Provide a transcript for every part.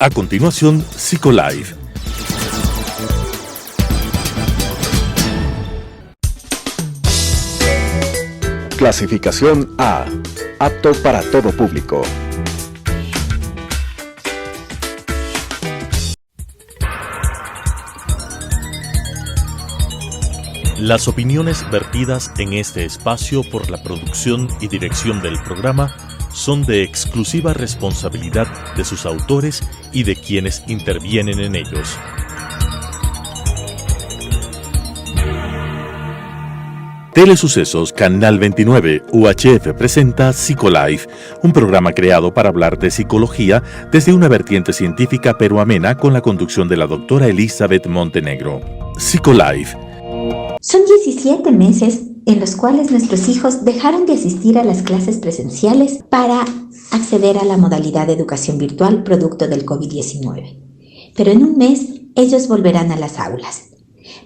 A continuación, Psicolife. Clasificación A. Apto para todo público. Las opiniones vertidas en este espacio por la producción y dirección del programa son de exclusiva responsabilidad de sus autores y de quienes intervienen en ellos. Telesucesos Canal 29 UHF presenta Psicolife, un programa creado para hablar de psicología desde una vertiente científica pero amena con la conducción de la doctora Elizabeth Montenegro. Psicolife. Son 17 meses en los cuales nuestros hijos dejaron de asistir a las clases presenciales para acceder a la modalidad de educación virtual producto del COVID-19. Pero en un mes ellos volverán a las aulas.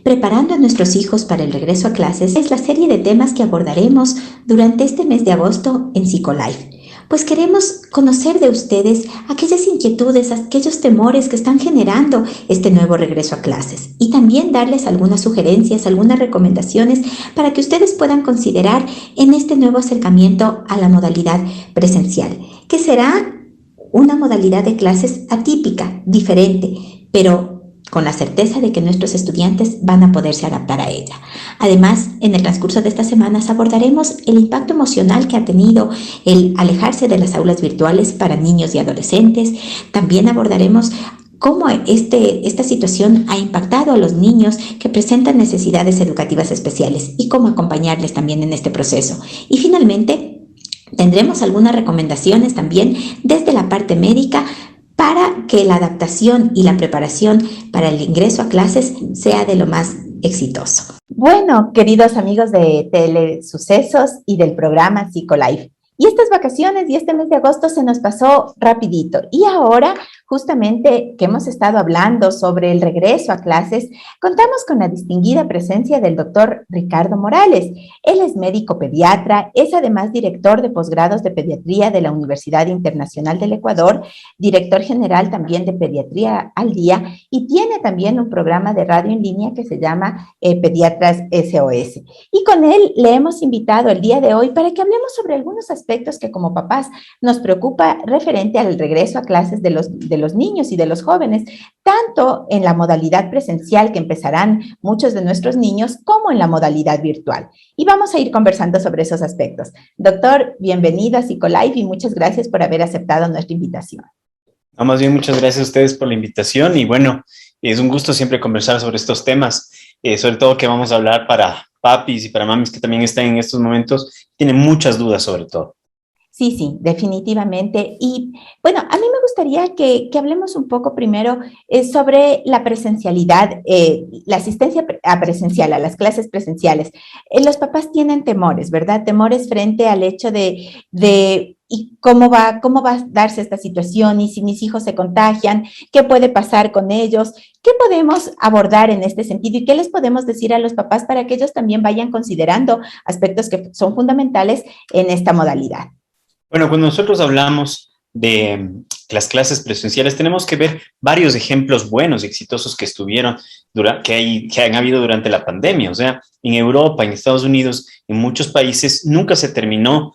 Preparando a nuestros hijos para el regreso a clases es la serie de temas que abordaremos durante este mes de agosto en Psicolife, pues queremos conocer de ustedes aquellas inquietudes, aquellos temores que están generando este nuevo regreso a clases y también darles algunas sugerencias, algunas recomendaciones para que ustedes puedan considerar en este nuevo acercamiento a la modalidad presencial, que será una modalidad de clases atípica, diferente, pero con la certeza de que nuestros estudiantes van a poderse adaptar a ella. Además, en el transcurso de estas semanas abordaremos el impacto emocional que ha tenido el alejarse de las aulas virtuales para niños y adolescentes. También abordaremos cómo esta situación ha impactado a los niños que presentan necesidades educativas especiales y cómo acompañarles también en este proceso. Y finalmente, tendremos algunas recomendaciones también desde la parte médica para que la adaptación y la preparación para el ingreso a clases sea de lo más exitoso. Bueno, queridos amigos de Telesucesos y del programa Psicolife, y estas vacaciones y este mes de agosto se nos pasó rapidito. Y ahora, justamente que hemos estado hablando sobre el regreso a clases, contamos con la distinguida presencia del doctor Ricardo Morales. Él es médico pediatra, es además director de posgrados de pediatría de la Universidad Internacional del Ecuador, director general también de Pediatría al Día y tiene también un programa de radio en línea que se llama Pediatras SOS. Y con él le hemos invitado el día de hoy para que hablemos sobre algunos aspectos que como papás nos preocupa referente al regreso a clases de los niños y de los jóvenes, tanto en la modalidad presencial que empezarán muchos de nuestros niños, como en la modalidad virtual. Y vamos a ir conversando sobre esos aspectos. Doctor, bienvenido a Psicolife y muchas gracias por haber aceptado nuestra invitación. No, más bien, muchas gracias a ustedes por la invitación y bueno, es un gusto siempre conversar sobre estos temas, sobre todo que vamos a hablar para papis y para mamis que también están en estos momentos, tienen muchas dudas sobre todo. Sí, definitivamente. Y bueno, a mí me gustaría que hablemos un poco primero sobre la presencialidad, la asistencia a presencial, a las clases presenciales. Los papás tienen temores, ¿verdad? Temores frente al hecho de ¿y cómo va a darse esta situación? ¿Y si mis hijos se contagian? ¿Qué puede pasar con ellos? ¿Qué podemos abordar en este sentido? ¿Y qué les podemos decir a los papás para que ellos también vayan considerando aspectos que son fundamentales en esta modalidad? Bueno, cuando nosotros hablamos de las clases presenciales, tenemos que ver varios ejemplos buenos y exitosos que que han habido durante la pandemia. O sea, en Europa, en Estados Unidos, en muchos países, nunca se dejó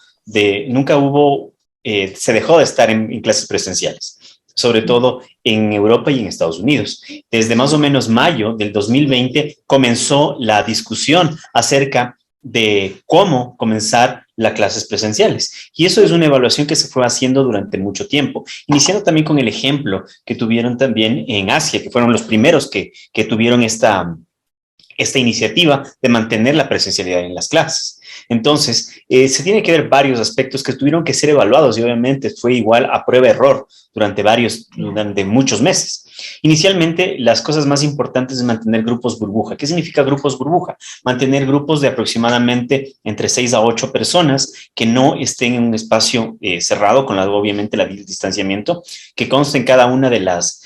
de estar en clases presenciales, sobre todo en Europa y en Estados Unidos. Desde más o menos mayo del 2020 comenzó la discusión acerca de cómo comenzar las clases presenciales. Y eso es una evaluación que se fue haciendo durante mucho tiempo, iniciando también con el ejemplo que tuvieron también en Asia, que fueron los primeros que tuvieron esta iniciativa de mantener la presencialidad en las clases. Entonces, se tiene que ver varios aspectos que tuvieron que ser evaluados y obviamente fue igual a prueba-error durante muchos meses. Inicialmente, las cosas más importantes es mantener grupos burbuja. ¿Qué significa grupos burbuja? Mantener grupos de aproximadamente entre 6 a 8 personas que no estén en un espacio cerrado, obviamente el distanciamiento, que consten cada una de las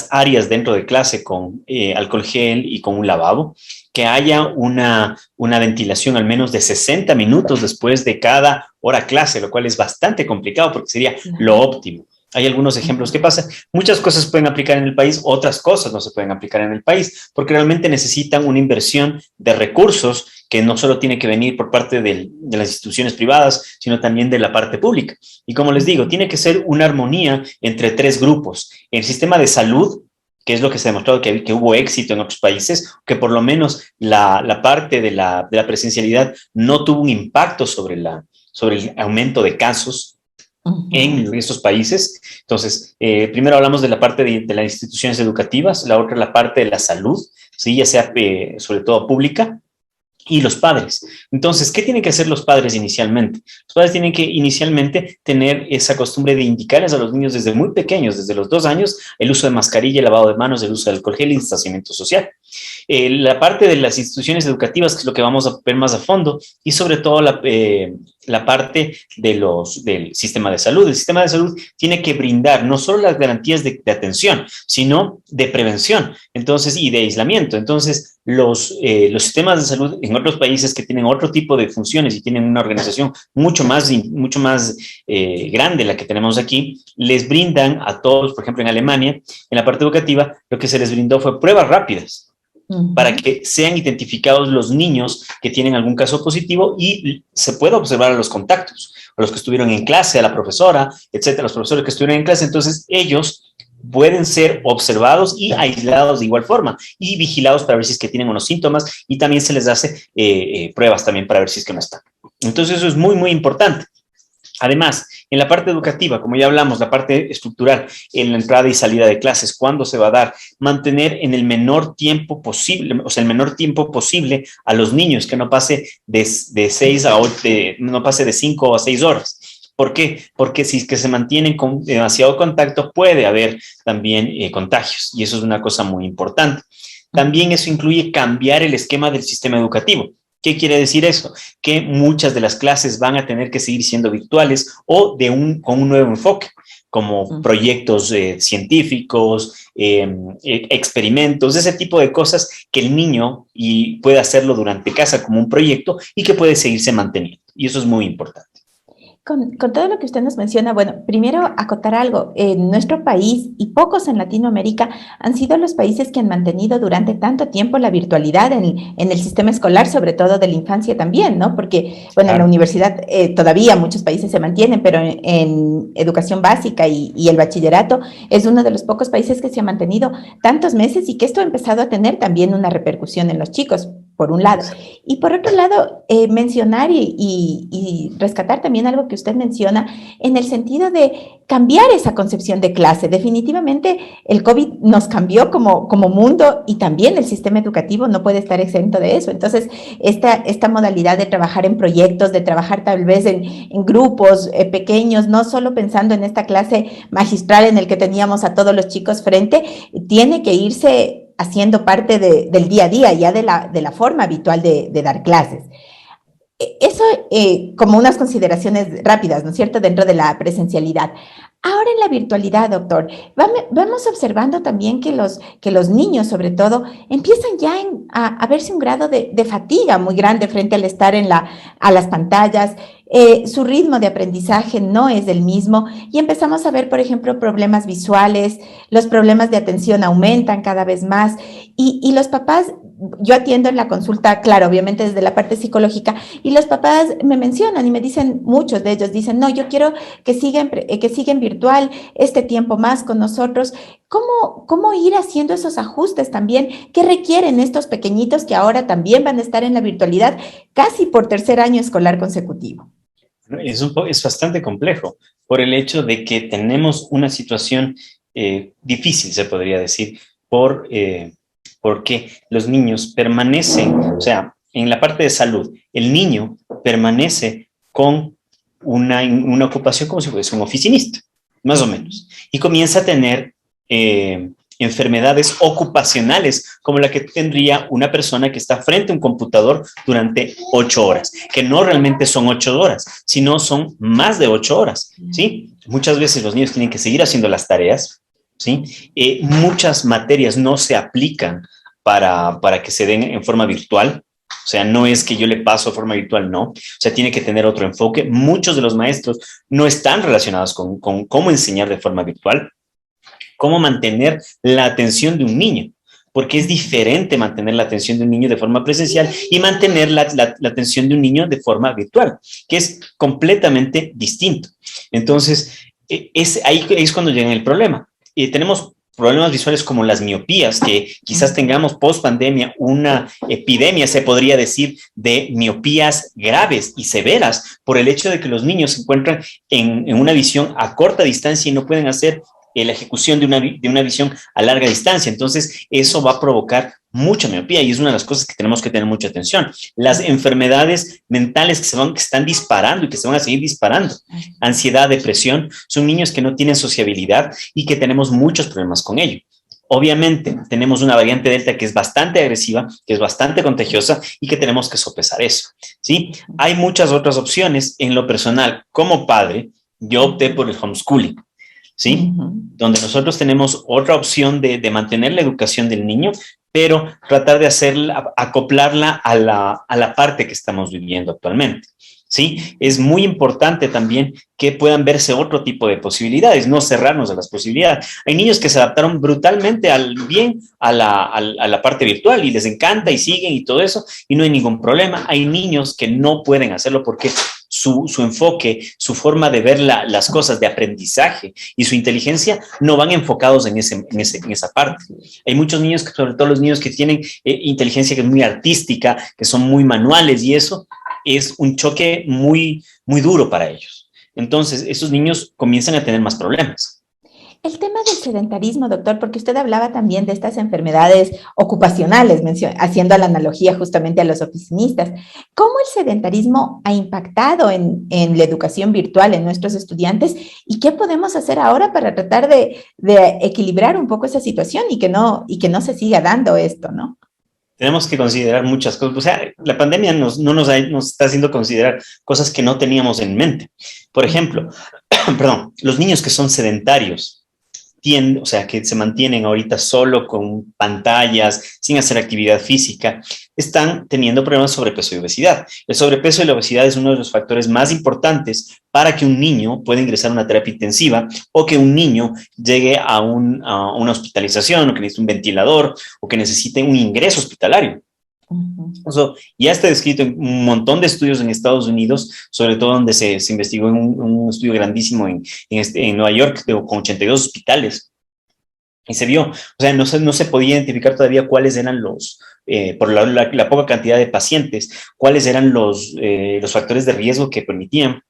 áreas dentro de clase con alcohol gel y con un lavabo, que haya una ventilación al menos de 60 minutos después de cada hora clase, lo cual es bastante complicado porque sería lo óptimo. Hay algunos ejemplos que pasan. Muchas cosas pueden aplicar en el país, otras cosas no se pueden aplicar en el país, porque realmente necesitan una inversión de recursos que no solo tiene que venir por parte de las instituciones privadas, sino también de la parte pública. Y como les digo, tiene que ser una armonía entre tres grupos. El sistema de salud, que es lo que se ha demostrado que hubo éxito en otros países, que por lo menos la parte de la presencialidad no tuvo un impacto sobre el aumento de casos en estos países. Entonces, primero hablamos de la parte de las instituciones educativas, la otra la parte de la salud, ¿sí? Ya sea sobre todo pública, y los padres. Entonces, ¿qué tienen que hacer los padres inicialmente? Los padres tienen que inicialmente tener esa costumbre de indicarles a los niños desde muy pequeños, desde los 2 años, el uso de mascarilla, el lavado de manos, el uso de alcohol gel y distanciamiento social. La parte de las instituciones educativas, que es lo que vamos a ver más a fondo, y sobre todo la parte del sistema de salud. El sistema de salud tiene que brindar no solo las garantías de atención, sino de prevención, entonces, y de aislamiento. Entonces, los sistemas de salud en otros países que tienen otro tipo de funciones y tienen una organización mucho más grande la que tenemos aquí, les brindan a todos, por ejemplo, en Alemania, en la parte educativa, lo que se les brindó fue pruebas rápidas para que sean identificados los niños que tienen algún caso positivo y se pueda observar a los contactos, a los que estuvieron en clase, a la profesora, etcétera, los profesores que estuvieron en clase. Entonces, ellos pueden ser observados y aislados de igual forma y vigilados para ver si es que tienen unos síntomas, y también se les hace pruebas también para ver si es que no están. Entonces, eso es muy, muy importante. Además, en la parte educativa, como ya hablamos, la parte estructural, en la entrada y salida de clases, cuándo se va a dar, mantener en el menor tiempo posible, o sea, el menor tiempo posible a los niños, que no pase de 6 a 8, no pase de 5 a 6 horas. ¿Por qué? Porque si es que se mantienen con demasiado contacto, puede haber también contagios, y eso es una cosa muy importante. También eso incluye cambiar el esquema del sistema educativo. ¿Qué quiere decir eso? Que muchas de las clases van a tener que seguir siendo virtuales o con un nuevo enfoque, como proyectos científicos, experimentos, ese tipo de cosas que el niño puede hacerlo durante casa como un proyecto y que puede seguirse manteniendo. Y eso es muy importante. Con todo lo que usted nos menciona, bueno, primero acotar algo. En nuestro país y pocos en Latinoamérica han sido los países que han mantenido durante tanto tiempo la virtualidad en el sistema escolar, sobre todo de la infancia también, ¿no? Porque, bueno, en la universidad todavía muchos países se mantienen, pero en educación básica y el bachillerato es uno de los pocos países que se ha mantenido tantos meses, y que esto ha empezado a tener también una repercusión en los chicos, por un lado. Y por otro lado, mencionar y rescatar también algo que usted menciona en el sentido de cambiar esa concepción de clase. Definitivamente el COVID nos cambió como mundo, y también el sistema educativo no puede estar exento de eso. Entonces, esta modalidad de trabajar en proyectos, de trabajar tal vez en grupos pequeños, no solo pensando en esta clase magistral en el que teníamos a todos los chicos frente, tiene que irse haciendo parte del día a día, ya de la forma habitual de dar clases. Eso como unas consideraciones rápidas, ¿no es cierto?, dentro de la presencialidad. Ahora en la virtualidad, doctor, vamos observando también que los niños, sobre todo, empiezan ya a verse un grado de fatiga muy grande frente al estar a las pantallas. Su ritmo de aprendizaje no es el mismo, y empezamos a ver, por ejemplo, problemas visuales. Los problemas de atención aumentan cada vez más, y los papás, yo atiendo en la consulta, claro, obviamente desde la parte psicológica, y los papás me mencionan y me dicen, muchos de ellos dicen, no, yo quiero que sigan virtual este tiempo más con nosotros. ¿Cómo ir haciendo esos ajustes también que requieren estos pequeñitos que ahora también van a estar en la virtualidad casi por tercer año escolar consecutivo? Es bastante complejo por el hecho de que tenemos una situación difícil, se podría decir, porque los niños permanecen, o sea, en la parte de salud, el niño permanece con una ocupación como si fuese un oficinista, más o menos, y comienza a tener enfermedades ocupacionales como la que tendría una persona que está frente a un computador durante 8 horas, que no realmente son 8 horas, sino son más de 8 horas, ¿sí? Muchas veces los niños tienen que seguir haciendo las tareas, ¿sí? Muchas materias no se aplican para que se den en forma virtual, O sea, no es que yo le paso de forma virtual, no. O sea, tiene que tener otro enfoque. Muchos de los maestros no están relacionados con cómo enseñar de forma virtual, cómo mantener la atención de un niño, porque es diferente mantener la atención de un niño de forma presencial y mantener la atención de un niño de forma virtual, que es completamente distinto. Entonces, ahí es cuando llega el problema. Tenemos problemas visuales como las miopías, que quizás tengamos post pandemia una epidemia, se podría decir, de miopías graves y severas por el hecho de que los niños se encuentran en una visión a corta distancia y no pueden hacer la ejecución de una visión a larga distancia. Entonces, eso va a provocar mucha miopía y es una de las cosas que tenemos que tener mucha atención. Las enfermedades mentales que están disparando y que se van a seguir disparando, ansiedad, depresión, son niños que no tienen sociabilidad y que tenemos muchos problemas con ello. Obviamente, tenemos una variante Delta que es bastante agresiva, que es bastante contagiosa y que tenemos que sopesar eso, ¿sí? Hay muchas otras opciones. En lo personal, como padre, yo opté por el homeschooling, ¿sí? Donde nosotros tenemos otra opción de mantener la educación del niño, pero tratar de acoplarla a la parte que estamos viviendo actualmente, ¿sí? Es muy importante también que puedan verse otro tipo de posibilidades, no cerrarnos a las posibilidades. Hay niños que se adaptaron brutalmente a la parte virtual y les encanta y siguen y todo eso, y no hay ningún problema. Hay niños que no pueden hacerlo porque su enfoque, su forma de ver las cosas de aprendizaje y su inteligencia no van enfocados en esa parte. Hay muchos niños, sobre todo los niños que tienen inteligencia que es muy artística, que son muy manuales, y eso es un choque muy, muy duro para ellos. Entonces, esos niños comienzan a tener más problemas. El tema del sedentarismo, doctor, porque usted hablaba también de estas enfermedades ocupacionales, haciendo la analogía justamente a los oficinistas. ¿Cómo el sedentarismo ha impactado en la educación virtual en nuestros estudiantes? ¿Y qué podemos hacer ahora para tratar de equilibrar un poco esa situación y que no se siga dando esto, ¿no? Tenemos que considerar muchas cosas. O sea, la pandemia nos está haciendo considerar cosas que no teníamos en mente. Por ejemplo, perdón, los niños que son sedentarios, o sea, que se mantienen ahorita solo con pantallas, sin hacer actividad física, están teniendo problemas de sobrepeso y obesidad. El sobrepeso y la obesidad es uno de los factores más importantes para que un niño pueda ingresar a una terapia intensiva o que un niño llegue a una hospitalización o que necesite un ventilador o que necesite un ingreso hospitalario. Eso ya está descrito en un montón de estudios en Estados Unidos, sobre todo donde se investigó en un estudio grandísimo en Nueva York con 82 hospitales. Y se vio, o sea, no se podía identificar todavía cuáles eran por la poca cantidad de pacientes, cuáles eran los factores de riesgo que permitían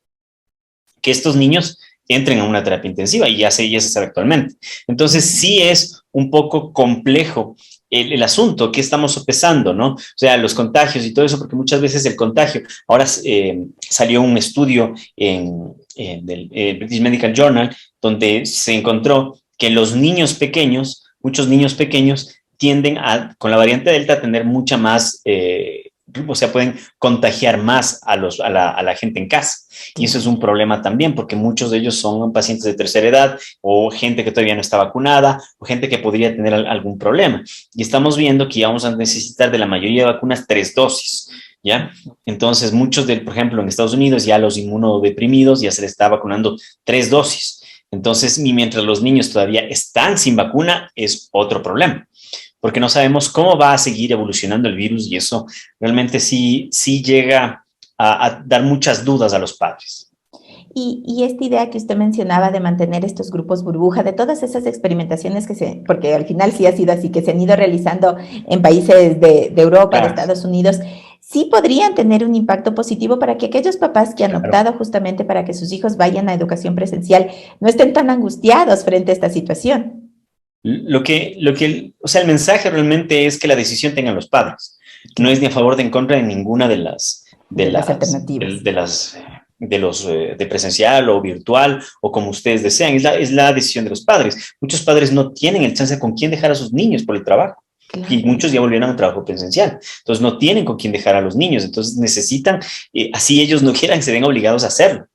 que estos niños entren a una terapia intensiva, y ya se sabe actualmente. Entonces, sí es un poco complejo el asunto que estamos sopesando, ¿no? O sea, los contagios y todo eso, porque muchas veces el contagio, ahora salió un estudio del British Medical Journal, donde se encontró que los niños pequeños, muchos niños pequeños, tienden con la variante Delta a tener mucha más, o sea, pueden contagiar más a la gente en casa. Y eso es un problema también, porque muchos de ellos son pacientes de tercera edad o gente que todavía no está vacunada o gente que podría tener algún problema. Y estamos viendo que ya vamos a necesitar de la mayoría de vacunas 3 dosis, ¿ya? Entonces, por ejemplo, en Estados Unidos ya los inmunodeprimidos ya se les está vacunando 3 dosis. Entonces, mientras los niños todavía están sin vacuna, es otro problema, porque no sabemos cómo va a seguir evolucionando el virus, y eso realmente sí llega a dar muchas dudas a los padres. Y esta idea que usted mencionaba de mantener estos grupos burbuja, de todas esas experimentaciones porque al final sí ha sido así, que se han ido realizando en países de Europa, claro, de Estados Unidos, sí podrían tener un impacto positivo para que aquellos papás que han optado justamente para que sus hijos vayan a educación presencial no estén tan angustiados frente a esta situación. O sea, el mensaje realmente es que la decisión tengan los padres. No es ni a favor ni en contra de ninguna de las alternativas. De presencial o virtual o como ustedes desean. Es la decisión de los padres. Muchos padres no tienen el chance con quién dejar a sus niños por el trabajo. Claro. Y muchos ya volvieron al trabajo presencial. Entonces no tienen con quién dejar a los niños. Entonces necesitan, así ellos no quieran, se ven obligados a hacerlo.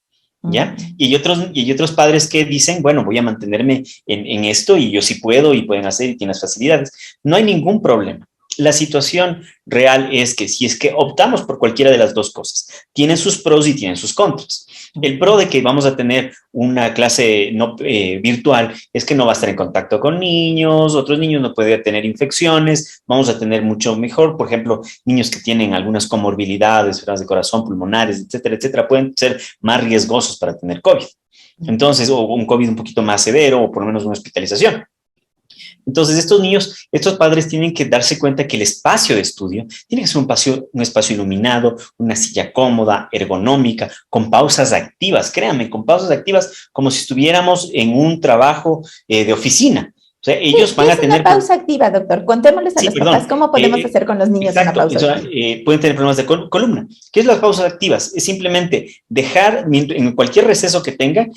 ¿Ya? Y hay otros padres que dicen, bueno, voy a mantenerme en esto y yo sí puedo y pueden hacer y tienen las facilidades. No hay ningún problema. la situación real es que si es que optamos por cualquiera de las dos cosas, tienen sus pros y tienen sus contras. El pro de que vamos a tener una clase no, virtual es que no va a estar en contacto con niños, otros niños no pueden tener infecciones, vamos a tener mucho mejor, por ejemplo, niños que tienen algunas comorbilidades, enfermedades de corazón, pulmonares, etcétera, etcétera, pueden ser más riesgosos para tener COVID. Entonces, o un COVID un poquito más severo, o por lo menos una hospitalización. Entonces, estos niños, estos padres tienen que darse cuenta que el espacio de estudio tiene que ser un espacio iluminado, una silla cómoda, ergonómica, con pausas activas, créanme, con pausas activas, como si estuviéramos en un trabajo de oficina. O sea, ellos van a tener... una pausa activa, doctor. Contémosles a los papás cómo podemos hacer con los niños exacto, una pausa activa. Pueden tener problemas de columna. ¿Qué es las pausas activas? Es simplemente dejar, en cualquier receso que tenga,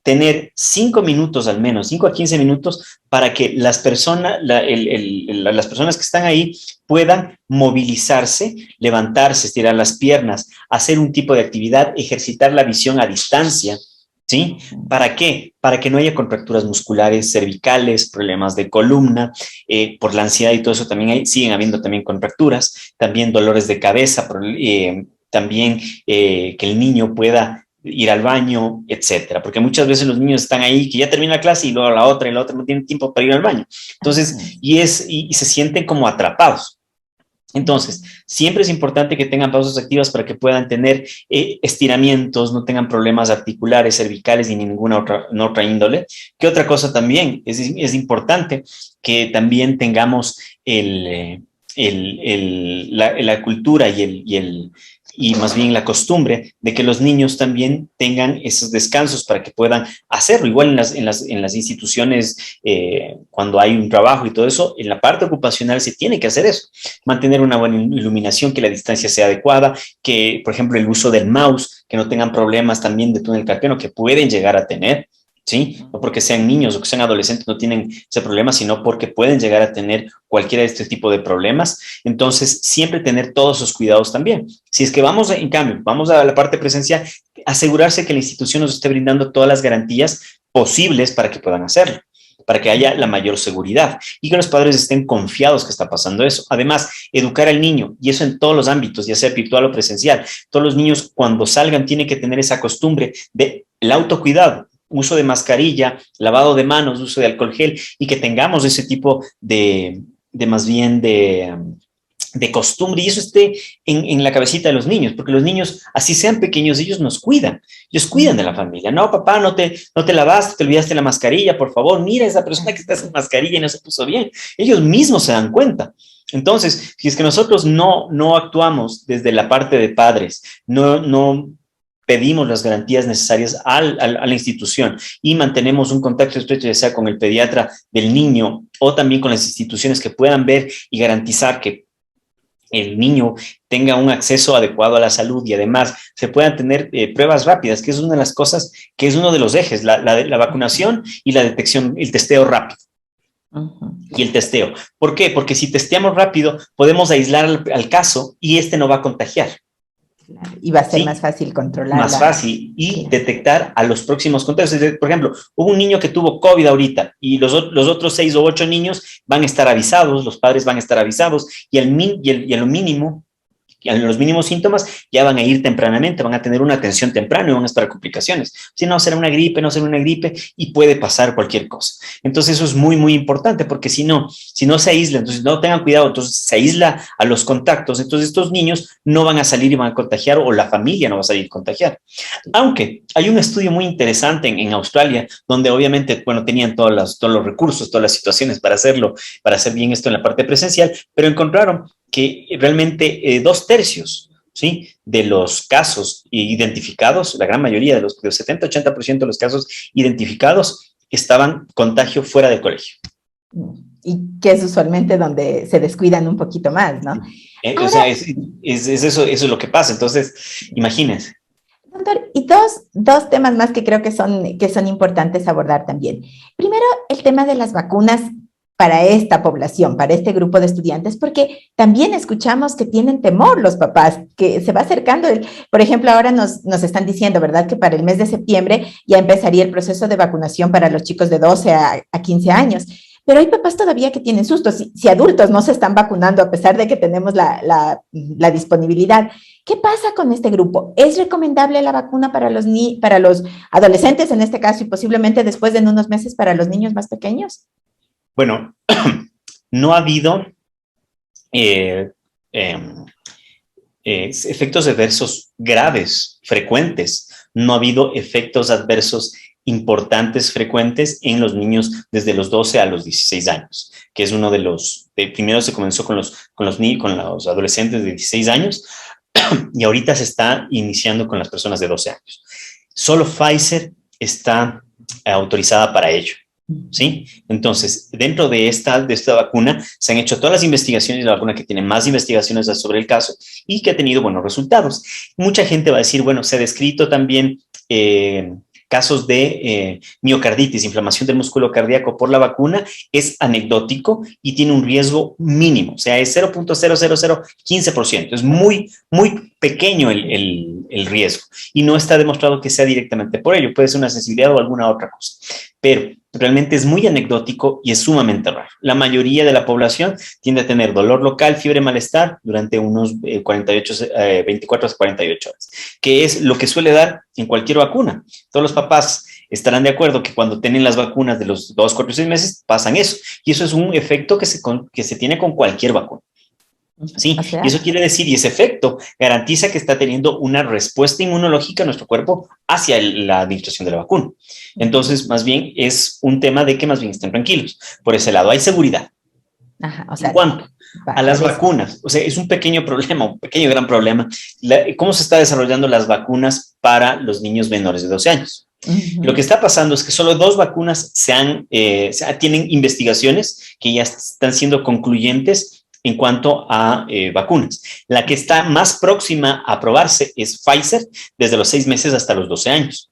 tener 5 minutos al menos, 5 a 15 minutos, para que las personas que están ahí puedan movilizarse, levantarse, estirar las piernas, hacer un tipo de actividad, ejercitar la visión a distancia, ¿sí? ¿Para qué? Para que no haya contracturas musculares, cervicales, problemas de columna, por la ansiedad y todo eso también siguen habiendo también contracturas, también dolores de cabeza, también que el niño pueda ir al baño, etcétera, porque muchas veces los niños están ahí, que ya termina la clase y luego la otra no tienen tiempo para ir al baño. Entonces, y se sienten como atrapados. Entonces, siempre es importante que tengan pausas activas para que puedan tener estiramientos, no tengan problemas articulares, cervicales ni ninguna otra índole. ¿Qué otra cosa también? Es importante que también tengamos la cultura y más bien la costumbre de que los niños también tengan esos descansos para que puedan hacerlo. Igual en las instituciones, cuando hay un trabajo y todo eso, en la parte ocupacional se tiene que hacer eso. Mantener una buena iluminación, que la distancia sea adecuada, que, por ejemplo, el uso del mouse, que no tengan problemas también de túnel carpiano, que pueden llegar a tener, ¿sí? No porque sean niños o que sean adolescentes no tienen ese problema, sino porque pueden llegar a tener cualquiera de este tipo de problemas. Entonces, siempre tener todos esos cuidados también. Si es que vamos a la parte presencial, asegurarse que la institución nos esté brindando todas las garantías posibles para que puedan hacerlo, para que haya la mayor seguridad y que los padres estén confiados que está pasando eso. Además, educar al niño, y eso en todos los ámbitos, ya sea virtual o presencial. Todos los niños cuando salgan tienen que tener esa costumbre del autocuidado, uso de mascarilla, lavado de manos, uso de alcohol gel, y que tengamos ese tipo de costumbre, y eso esté en la cabecita de los niños, porque los niños, así sean pequeños, ellos cuidan de la familia. No, papá, no te lavaste, te olvidaste la mascarilla, por favor, mira esa persona que está sin mascarilla y no se puso bien. Ellos mismos se dan cuenta. Entonces, si es que nosotros no actuamos desde la parte de padres, no pedimos las garantías necesarias a la institución y mantenemos un contacto estrecho, ya sea con el pediatra del niño o también con las instituciones que puedan ver y garantizar que el niño tenga un acceso adecuado a la salud y además se puedan tener pruebas rápidas, que es una de las cosas, que es uno de los ejes, la vacunación y la detección, el testeo rápido. Y el testeo. ¿Por qué? Porque si testeamos rápido, podemos aislar al caso y este no va a contagiar. Y va a ser más fácil controlar. Más fácil y detectar a los próximos contagios. Por ejemplo, hubo un niño que tuvo COVID ahorita y los otros 6 o 8 niños van a estar avisados, los padres van a estar avisados y a los mínimos síntomas ya van a ir tempranamente, van a tener una atención temprana y van a esperar complicaciones. Si no, será una gripe, y puede pasar cualquier cosa. Entonces eso es muy, muy importante porque si no se aísla, entonces no tengan cuidado, entonces se aísla a los contactos, entonces estos niños no van a salir y van a contagiar o la familia no va a salir a contagiar. Aunque hay un estudio muy interesante en Australia donde obviamente, tenían todos los recursos, todas las situaciones para hacerlo, para hacer bien esto en la parte presencial, pero encontraron que realmente 2/3, ¿sí?, de los casos identificados, la gran mayoría de los 70-80% de los casos identificados estaban contagio fuera del colegio. Y que es usualmente donde se descuidan un poquito más, ¿no? Ahora, o sea, eso es lo que pasa. Entonces, imagínense. Doctor, y dos temas más que creo que son importantes abordar también. Primero, el tema de las vacunas para esta población, para este grupo de estudiantes, porque también escuchamos que tienen temor los papás, que se va acercando. Por ejemplo, ahora nos están diciendo, ¿verdad?, que para el mes de septiembre ya empezaría el proceso de vacunación para los chicos de 12 a 15 años. Pero hay papás todavía que tienen sustos. Si adultos no se están vacunando a pesar de que tenemos la disponibilidad, ¿qué pasa con este grupo? ¿Es recomendable la vacuna para los adolescentes en este caso y posiblemente después de unos meses para los niños más pequeños? Bueno, no ha habido efectos adversos graves, frecuentes. No ha habido efectos adversos importantes, frecuentes en los niños desde los 12 a los 16 años, que es uno de los, primero se comenzó con los adolescentes de 16 años y ahorita se está iniciando con las personas de 12 años. Solo Pfizer está autorizada para ello. ¿Sí? Entonces, dentro de esta vacuna se han hecho todas las investigaciones, la vacuna que tiene más investigaciones sobre el caso y que ha tenido buenos resultados. Mucha gente va a decir, bueno, se ha descrito también casos de miocarditis, inflamación del músculo cardíaco por la vacuna, es anecdótico y tiene un riesgo mínimo, o sea, es 0.00015%, es muy, muy pequeño el riesgo y no está demostrado que sea directamente por ello, puede ser una sensibilidad o alguna otra cosa, pero realmente es muy anecdótico y es sumamente raro. La mayoría de la población tiende a tener dolor local, fiebre, malestar durante unos 24 a 48 horas, que es lo que suele dar en cualquier vacuna. Todos los papás estarán de acuerdo que cuando tienen las vacunas de los 2, 4 y 6 meses pasan eso. Y eso es un efecto que se tiene con cualquier vacuna. Sí, o sea, y eso quiere decir, y ese efecto garantiza que está teniendo una respuesta inmunológica en nuestro cuerpo hacia la administración de la vacuna. Entonces, más bien es un tema de que más bien estén tranquilos. Por ese lado, hay seguridad. Ajá, o sea, en cuanto a las vacunas, o sea, es un pequeño problema, un pequeño gran problema, cómo se está desarrollando las vacunas para los niños menores de 12 años. Lo que está pasando es que solo 2 vacunas tienen investigaciones que ya están siendo concluyentes en cuanto a vacunas. La que está más próxima a aprobarse es Pfizer, desde los 6 meses hasta los 12 años.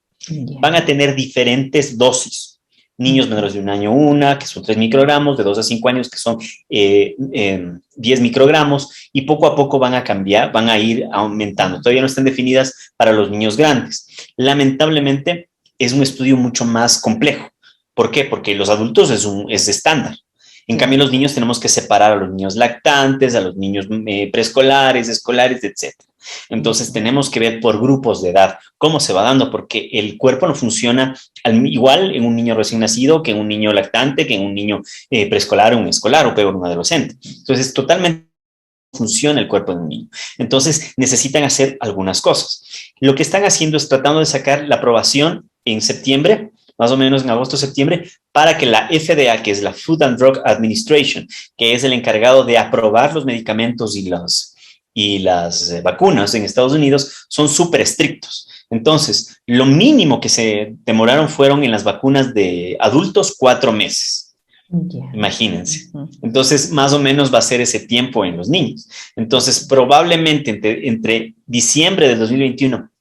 Van a tener diferentes dosis. Niños menores de 1 año, una, que son 3 microgramos, de 2 a 5 años, que son 10 microgramos, y poco a poco van a cambiar, van a ir aumentando. Todavía no están definidas para los niños grandes. Lamentablemente, es un estudio mucho más complejo. ¿Por qué? Porque los adultos es estándar. En cambio, los niños tenemos que separar a los niños lactantes, a los niños preescolares, escolares, etc. Entonces, tenemos que ver por grupos de edad cómo se va dando, porque el cuerpo no funciona igual en un niño recién nacido que en un niño lactante, que en un niño preescolar o un escolar o peor, un adolescente. Entonces, totalmente funciona el cuerpo de un niño. Entonces, necesitan hacer algunas cosas. Lo que están haciendo es tratando de sacar la aprobación en septiembre, más o menos en agosto-septiembre, para que la FDA, que es la Food and Drug Administration, que es el encargado de aprobar los medicamentos y las vacunas en Estados Unidos, son súper estrictos. Entonces, lo mínimo que se demoraron fueron en las vacunas de adultos 4 meses. Imagínense. Entonces, más o menos va a ser ese tiempo en los niños. Entonces, probablemente entre diciembre del 2021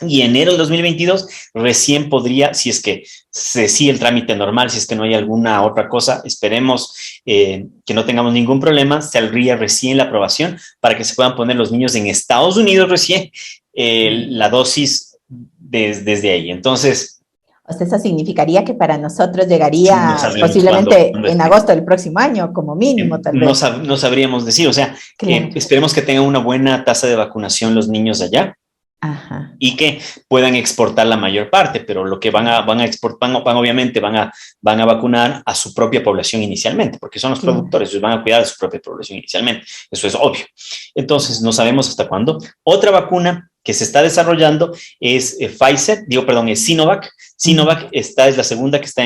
y enero del 2022 recién podría, si es que se sigue el trámite normal, si es que no hay alguna otra cosa, esperemos que no tengamos ningún problema, saldría recién la aprobación para que se puedan poner los niños en Estados Unidos recién la dosis desde ahí. Entonces, o sea, eso significaría que para nosotros llegaría posiblemente en agosto del próximo año, como mínimo, tal vez. No sabríamos decir, o sea, claro. Esperemos que tengan una buena tasa de vacunación los niños allá. Ajá. Y que puedan exportar la mayor parte, pero lo que van a exportar, obviamente van a vacunar a su propia población inicialmente, porque son los productores, ellos van a cuidar de su propia población inicialmente, eso es obvio. Entonces, no sabemos hasta cuándo. Otra vacuna que se está desarrollando es es Sinovac. Sinovac es la segunda que está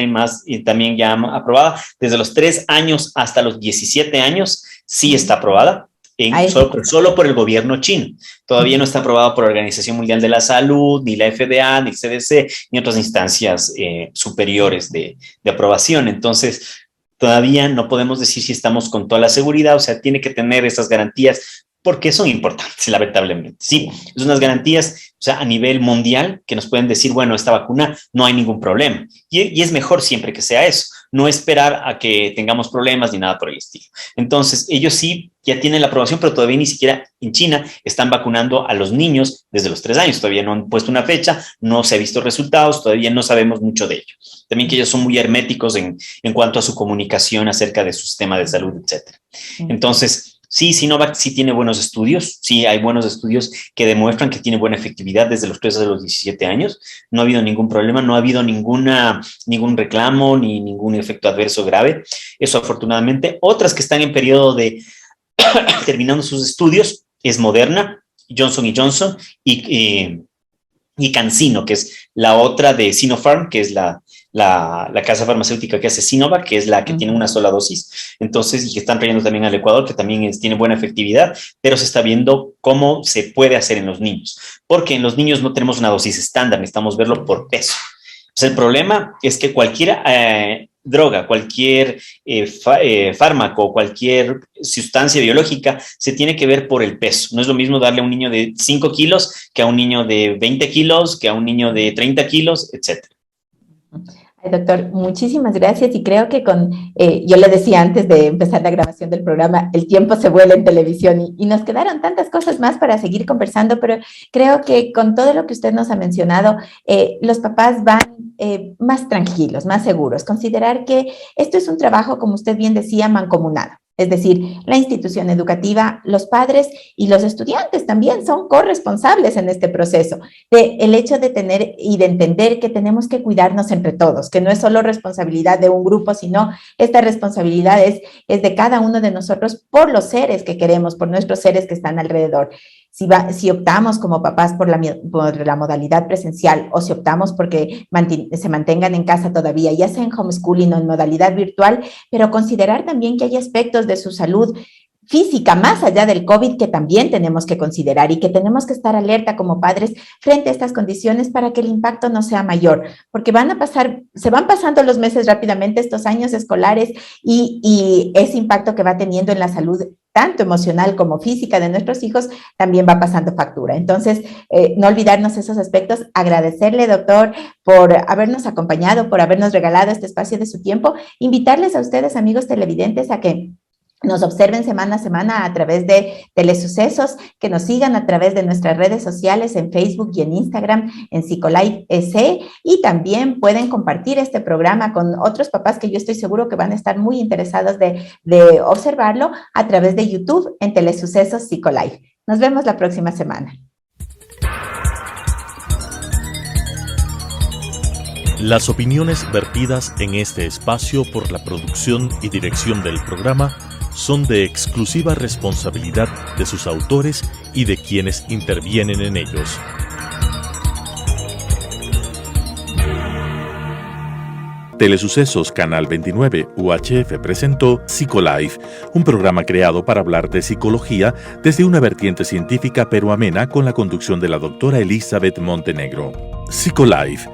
también ya aprobada, desde los 3 años hasta los 17 años, sí está aprobada. Solo por el gobierno chino. Todavía no está aprobado por la Organización Mundial de la Salud, ni la FDA, ni CDC, ni otras instancias superiores de aprobación. Entonces, todavía no podemos decir si estamos con toda la seguridad, o sea, tiene que tener esas garantías porque son importantes, lamentablemente. Sí, es unas garantías, o sea, a nivel mundial que nos pueden decir, bueno, esta vacuna no hay ningún problema. Y es mejor siempre que sea eso, no esperar a que tengamos problemas ni nada por el estilo. Entonces, ellos sí ya tienen la aprobación, pero todavía ni siquiera en China están vacunando a los niños desde los 3 años. Todavía no han puesto una fecha, no se ha visto resultados, todavía no sabemos mucho de ello. También que ellos son muy herméticos en cuanto a su comunicación acerca de su sistema de salud, etc. Entonces, sí, Sinovac sí tiene buenos estudios, sí hay buenos estudios que demuestran que tiene buena efectividad desde los 3 a los 17 años. No ha habido ningún problema, no ha habido ningún reclamo ni ningún efecto adverso grave. Eso afortunadamente. Otras que están en periodo de terminando sus estudios es Moderna, Johnson & Johnson y CanSino, que es la otra de Sinopharm, que es la casa farmacéutica que hace Sinovac, que es la que tiene una sola dosis. Entonces, y que están trayendo también al Ecuador, que también tiene buena efectividad, pero se está viendo cómo se puede hacer en los niños, porque en los niños no tenemos una dosis estándar, necesitamos verlo por peso. Entonces, el problema es que cualquier droga, cualquier fármaco, cualquier sustancia biológica se tiene que ver por el peso. No es lo mismo darle a un niño de 5 kilos que a un niño de 20 kilos, que a un niño de 30 kilos, etc. Ay, doctor, muchísimas gracias y creo que yo le decía antes de empezar la grabación del programa, el tiempo se vuela en televisión y nos quedaron tantas cosas más para seguir conversando, pero creo que con todo lo que usted nos ha mencionado, los papás van más tranquilos, más seguros. Considerar que esto es un trabajo, como usted bien decía, mancomunado. Es decir, la institución educativa, los padres y los estudiantes también son corresponsables en este proceso. El hecho de tener y de entender que tenemos que cuidarnos entre todos, que no es solo responsabilidad de un grupo, sino esta responsabilidad es de cada uno de nosotros por los seres que queremos, por nuestros seres que están alrededor. Si optamos como papás por la modalidad presencial o si optamos porque se mantengan en casa todavía, ya sea en homeschooling o en modalidad virtual, pero considerar también que hay aspectos de su salud física más allá del COVID que también tenemos que considerar y que tenemos que estar alerta como padres frente a estas condiciones para que el impacto no sea mayor, porque se van pasando los meses rápidamente, estos años escolares y ese impacto que va teniendo en la salud tanto emocional como física de nuestros hijos, también va pasando factura. Entonces, no olvidarnos esos aspectos, agradecerle, doctor, por habernos acompañado, por habernos regalado este espacio de su tiempo, invitarles a ustedes, amigos televidentes, a que nos observen semana a semana a través de Telesucesos, que nos sigan a través de nuestras redes sociales en Facebook y en Instagram, en Psicolife EC, y también pueden compartir este programa con otros papás que yo estoy seguro que van a estar muy interesados de observarlo a través de YouTube en Telesucesos Psicolife. Nos vemos la próxima semana. Las opiniones vertidas en este espacio por la producción y dirección del programa son de exclusiva responsabilidad de sus autores y de quienes intervienen en ellos. Telesucesos Canal 29 UHF presentó Psicolife, un programa creado para hablar de psicología desde una vertiente científica pero amena con la conducción de la doctora Elizabeth Montenegro. Psicolife